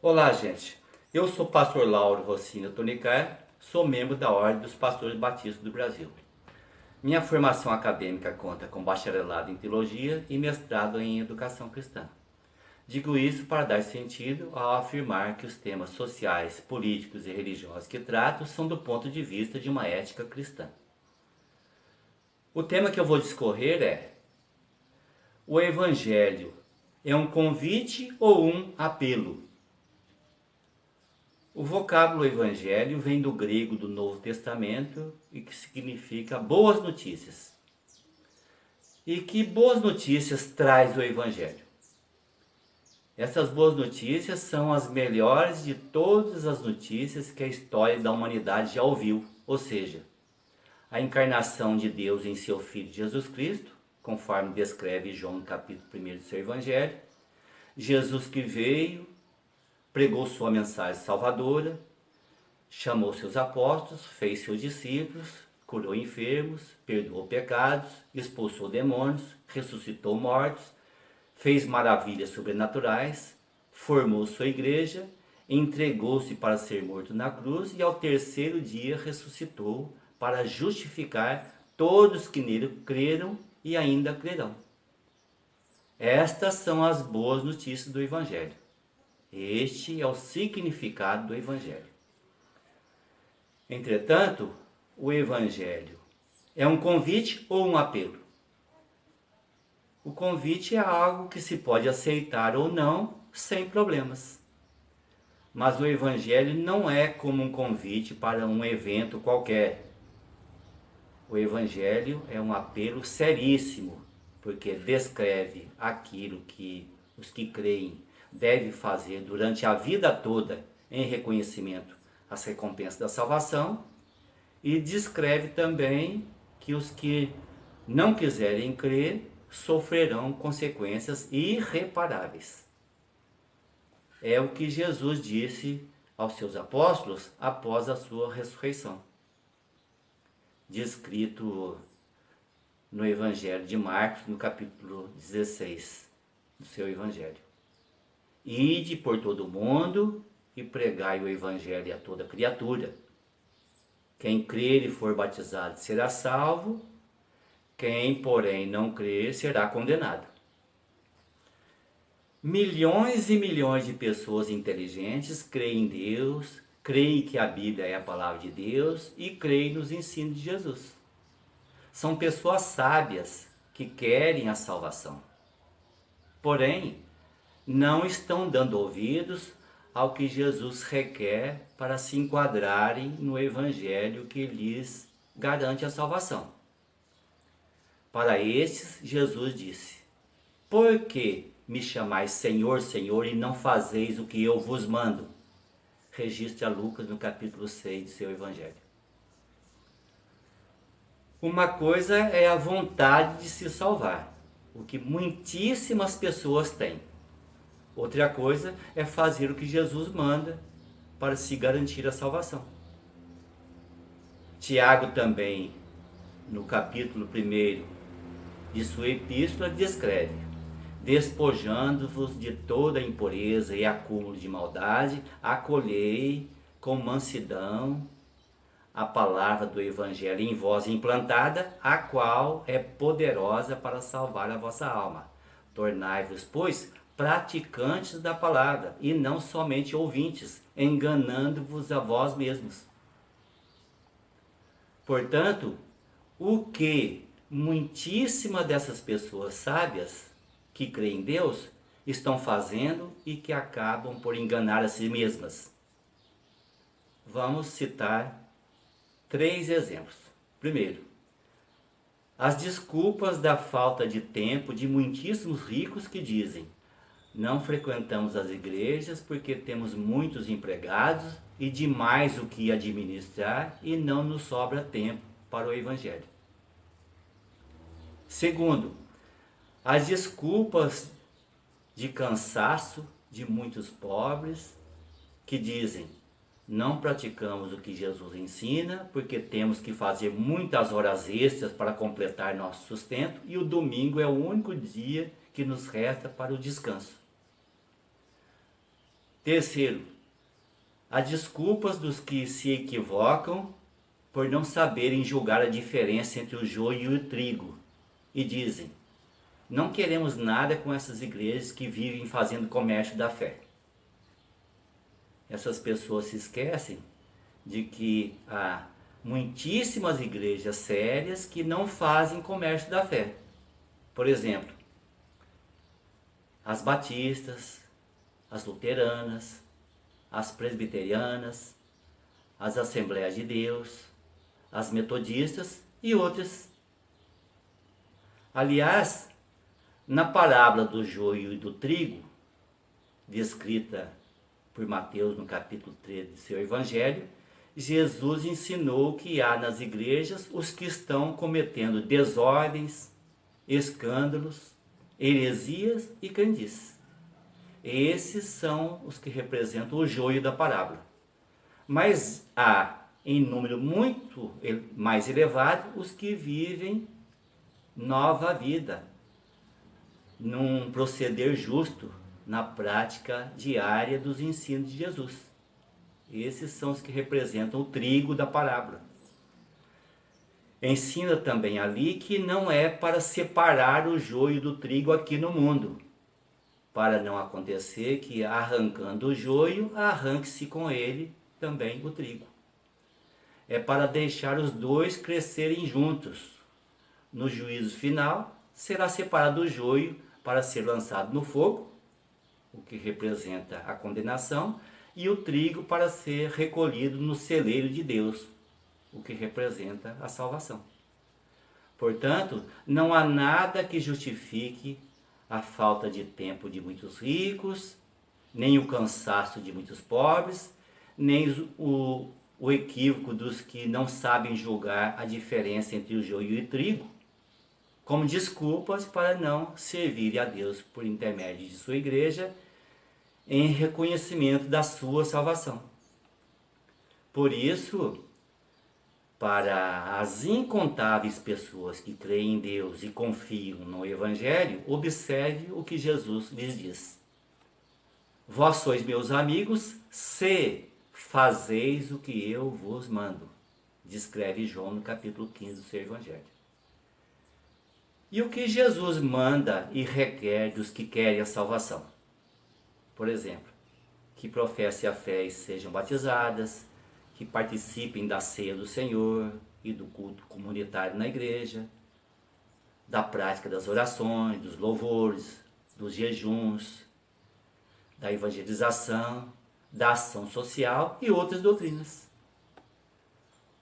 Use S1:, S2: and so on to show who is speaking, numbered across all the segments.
S1: Olá, gente. Eu sou o pastor Lauro Rossini Tonicar, sou membro da Ordem dos Pastores Batistas do Brasil. Minha formação acadêmica conta com bacharelado em teologia e mestrado em educação cristã. Digo isso para dar sentido ao afirmar que os temas sociais, políticos e religiosos que trato são do ponto de vista de uma ética cristã. O tema que eu vou discorrer é: o Evangelho é um convite ou um apelo? O vocábulo evangelho vem do grego do Novo Testamento e que significa boas notícias. E que boas notícias traz o evangelho? Essas boas notícias são as melhores de todas as notícias que a história da humanidade já ouviu, ou seja, a encarnação de Deus em seu Filho Jesus Cristo, conforme descreve João no capítulo 1 do seu evangelho, Jesus que veio, pregou sua mensagem salvadora, chamou seus apóstolos, fez seus discípulos, curou enfermos, perdoou pecados, expulsou demônios, ressuscitou mortos, fez maravilhas sobrenaturais, formou sua igreja, entregou-se para ser morto na cruz e ao terceiro dia ressuscitou para justificar todos que nele creram e ainda crerão. Estas são as boas notícias do Evangelho. Este é o significado do Evangelho. Entretanto, o Evangelho é um convite ou um apelo? O convite é algo que se pode aceitar ou não sem problemas. Mas o Evangelho não é como um convite para um evento qualquer. O Evangelho é um apelo seríssimo, porque descreve aquilo que os que creem devem fazer durante a vida toda em reconhecimento às recompensas da salvação, e descreve também que os que não quiserem crer sofrerão consequências irreparáveis. É o que Jesus disse aos seus apóstolos após a sua ressurreição, descrito no Evangelho de Marcos, no capítulo 16 do seu Evangelho. Ide por todo o mundo e pregai o Evangelho a toda criatura. Quem crer e for batizado será salvo, quem, porém, não crer será condenado. Milhões e milhões de pessoas inteligentes creem em Deus, creem que a Bíblia é a palavra de Deus e creem nos ensinos de Jesus. São pessoas sábias que querem a salvação. Porém, não estão dando ouvidos ao que Jesus requer para se enquadrarem no Evangelho que lhes garante a salvação. Para estes, Jesus disse: por que me chamais Senhor, Senhor, e não fazeis o que eu vos mando? Registra Lucas no capítulo 6 do seu Evangelho. Uma coisa é a vontade de se salvar, o que muitíssimas pessoas têm. Outra coisa é fazer o que Jesus manda para se garantir a salvação. Tiago também, no capítulo 1 de sua epístola, descreve: despojando-vos de toda impureza e acúmulo de maldade, acolhei com mansidão a palavra do Evangelho em vós implantada, a qual é poderosa para salvar a vossa alma. Tornai-vos, pois, praticantes da palavra, e não somente ouvintes, enganando-vos a vós mesmos. Portanto, o que muitíssimas dessas pessoas sábias que creem em Deus estão fazendo e que acabam por enganar a si mesmas? Vamos citar 3 exemplos. Primeiro, as desculpas da falta de tempo de muitíssimos ricos que dizem: não frequentamos as igrejas porque temos muitos empregados e demais o que administrar e não nos sobra tempo para o Evangelho. Segundo, as desculpas de cansaço de muitos pobres que dizem: não praticamos o que Jesus ensina porque temos que fazer muitas horas extras para completar nosso sustento e o domingo é o único dia que nos resta para o descanso. Terceiro, há desculpas dos que se equivocam por não saberem julgar a diferença entre o joio e o trigo e dizem: não queremos nada com essas igrejas que vivem fazendo comércio da fé. Essas pessoas se esquecem de que há muitíssimas igrejas sérias que não fazem comércio da fé. Por exemplo, as batistas, as luteranas, as presbiterianas, as Assembleias de Deus, as metodistas e outras. Aliás, na parábola do joio e do trigo, descrita por Mateus no capítulo 13 de seu Evangelho, Jesus ensinou que há nas igrejas os que estão cometendo desordens, escândalos, heresias e crendices. Esses são os que representam o joio da parábola. Mas há, em número muito mais elevado, os que vivem nova vida, num proceder justo, na prática diária dos ensinos de Jesus. Esses são os que representam o trigo da parábola. Ensina também ali que não é para separar o joio do trigo aqui no mundo, para não acontecer que, arrancando o joio, arranque-se com ele também o trigo. É para deixar os dois crescerem juntos. No juízo final, será separado o joio para ser lançado no fogo, o que representa a condenação, e o trigo para ser recolhido no celeiro de Deus, o que representa a salvação. Portanto, não há nada que justifique a falta de tempo de muitos ricos, nem o cansaço de muitos pobres, nem o equívoco dos que não sabem julgar a diferença entre o joio e o trigo, como desculpas para não servirem a Deus por intermédio de sua igreja em reconhecimento da sua salvação. Por isso, para as incontáveis pessoas que creem em Deus e confiam no Evangelho, observe o que Jesus lhes diz. Vós sois meus amigos, se fazeis o que eu vos mando. Descreve João no capítulo 15 do seu Evangelho. E o que Jesus manda e requer dos que querem a salvação? Por exemplo, que professem a fé e sejam batizadas, que participem da ceia do Senhor e do culto comunitário na igreja, da prática das orações, dos louvores, dos jejuns, da evangelização, da ação social e outras doutrinas.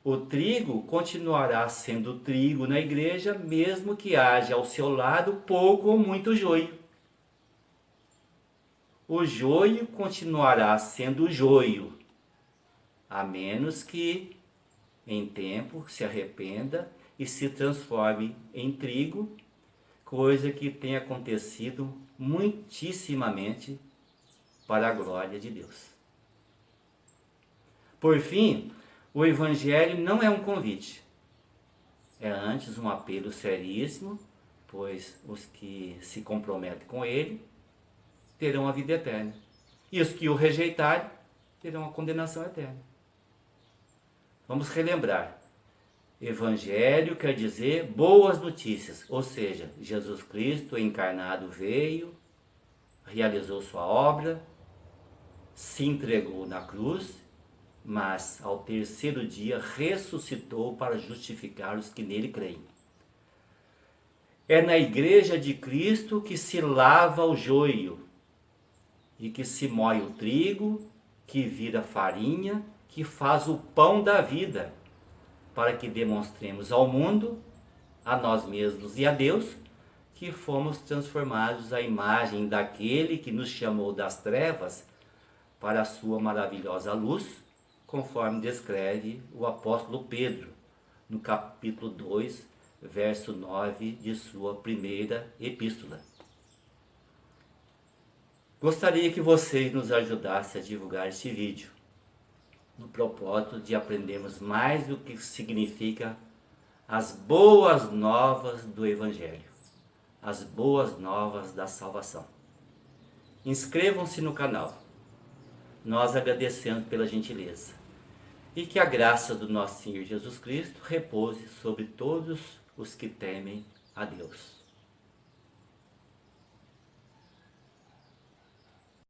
S1: O trigo continuará sendo trigo na igreja, mesmo que haja ao seu lado pouco ou muito joio. O joio continuará sendo joio, a menos que, em tempo, se arrependa e se transforme em trigo, coisa que tem acontecido muitíssimamente para a glória de Deus. Por fim, o Evangelho não é um convite, é antes um apelo seríssimo, pois os que se comprometem com ele terão a vida eterna, e os que o rejeitarem terão a condenação eterna. Vamos relembrar. Evangelho quer dizer boas notícias, ou seja, Jesus Cristo encarnado veio, realizou sua obra, se entregou na cruz, mas ao terceiro dia ressuscitou para justificar os que nele creem. É na igreja de Cristo que se lava o joio e que se moe o trigo, que vira farinha, que faz o pão da vida, para que demonstremos ao mundo, a nós mesmos e a Deus, que fomos transformados à imagem daquele que nos chamou das trevas para a sua maravilhosa luz, conforme descreve o apóstolo Pedro, no capítulo 2, verso 9 de sua primeira epístola. Gostaria que vocês nos ajudassem a divulgar este vídeo, no propósito de aprendermos mais do que significa as boas novas do Evangelho, as boas novas da salvação. Inscrevam-se no canal, nós agradecemos pela gentileza. E que a graça do nosso Senhor Jesus Cristo repouse sobre todos os que temem a Deus.